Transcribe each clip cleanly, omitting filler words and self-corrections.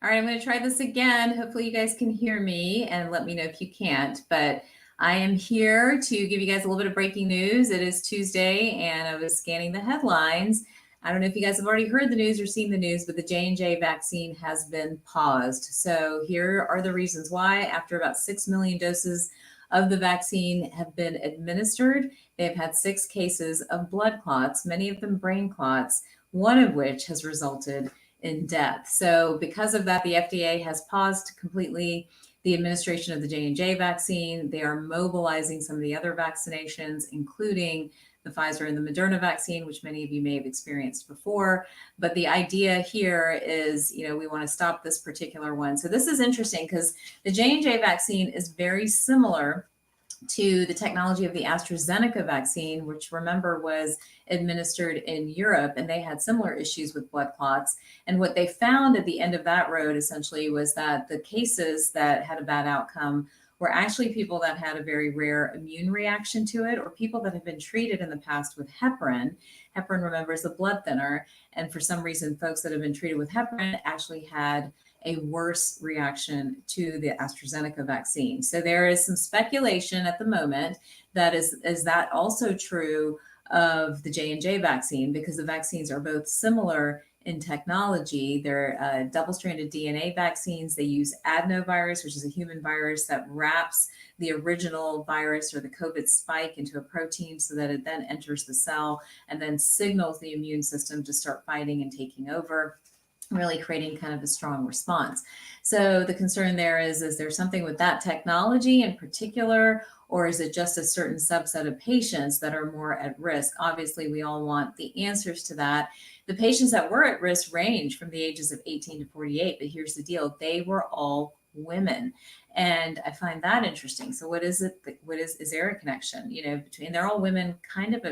All right, I'm going to try this again. Hopefully you guys can hear me and let me know if you can't. But I am here to give you guys a little bit of breaking news. It is Tuesday, and I was scanning the headlines. I don't know if you guys have already heard the news or seen the news, but the J&J vaccine has been paused. So here are the reasons why. After about 6 million doses of the vaccine have been administered, they've had 6 cases of blood clots, many of them brain clots, one of which has resulted in death. So because of that, the FDA has paused completely the administration of the J&J vaccine. They are mobilizing some of the other vaccinations, including the Pfizer and the Moderna vaccine, which many of you may have experienced before. But the idea here is, we want to stop this particular one. So this is interesting because the J&J vaccine is very similar to the technology of the AstraZeneca vaccine, which remember was administered in Europe, and they had similar issues with blood clots. And what they found at the end of that road essentially was that the cases that had a bad outcome were actually people that had a very rare immune reaction to it, or people that had been treated in the past with heparin. Heparin, remember, is a blood thinner. And for some reason, folks that have been treated with heparin actually had a worse reaction to the AstraZeneca vaccine. So there is some speculation at the moment that is that also true of the J&J vaccine, because the vaccines are both similar in technology. They're double-stranded DNA vaccines. They use adenovirus, which is a human virus that wraps the original virus or the COVID spike into a protein so that it then enters the cell and then signals the immune system to start fighting and taking over, really creating kind of a strong response. So the concern there is there something with that technology in particular, or is it just a certain subset of patients that are more at risk? Obviously, we all want the answers to that. The patients that were at risk range from the ages of 18 to 48, but here's the deal. They were all women. And I find that interesting. So what is it? Is there a connection, between, they're all women kind of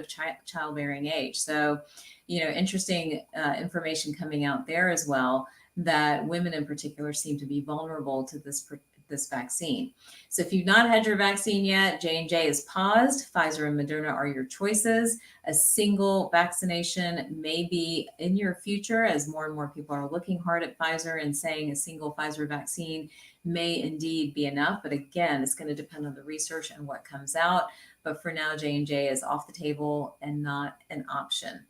childbearing age. So, interesting information coming out there as well, that women in particular seem to be vulnerable to this vaccine. So if you've not had your vaccine yet, J&J is paused. Pfizer and Moderna are your choices. A single vaccination may be in your future, as more and more people are looking hard at Pfizer and saying a single Pfizer vaccine may indeed be enough. But again, it's going to depend on the research and what comes out. But for now, J&J is off the table and not an option.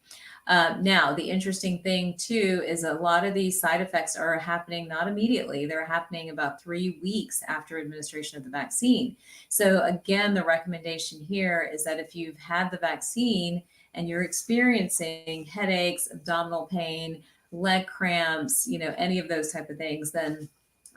Now, the interesting thing too is a lot of these side effects are happening not immediately. They're happening about 3 weeks after administration of the vaccine. So again, the recommendation here is that if you've had the vaccine and you're experiencing headaches, abdominal pain, leg cramps, any of those type of things, then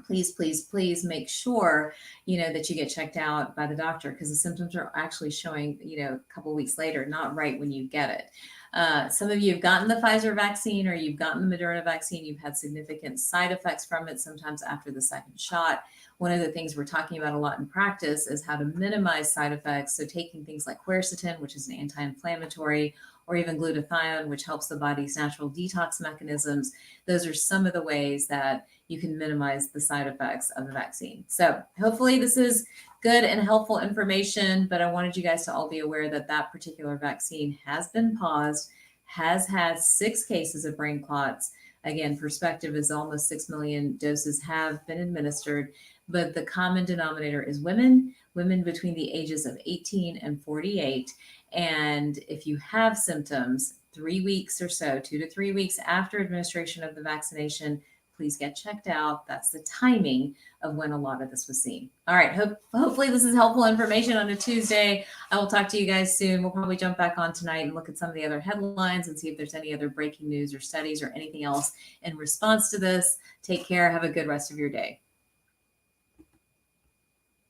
please make sure, that you get checked out by the doctor, because the symptoms are actually showing, a couple of weeks later, not right when you get it. Some of you have gotten the Pfizer vaccine or you've gotten the Moderna vaccine. You've had significant side effects from it, sometimes after the second shot. One of the things we're talking about a lot in practice is how to minimize side effects. So taking things like quercetin, which is an anti-inflammatory, or even glutathione, which helps the body's natural detox mechanisms. Those are some of the ways that you can minimize the side effects of the vaccine. So hopefully this is good and helpful information, but I wanted you guys to all be aware that that particular vaccine has been paused, has had 6 cases of brain clots. Again, perspective is almost 6 million doses have been administered, but the common denominator is women between the ages of 18 and 48. And if you have symptoms 3 weeks or so, 2 to 3 weeks after administration of the vaccination, please get checked out. That's the timing of when a lot of this was seen. All right. Hopefully this is helpful information on a Tuesday. I will talk to you guys soon. We'll probably jump back on tonight and look at some of the other headlines and see if there's any other breaking news or studies or anything else in response to this. Take care. Have a good rest of your day.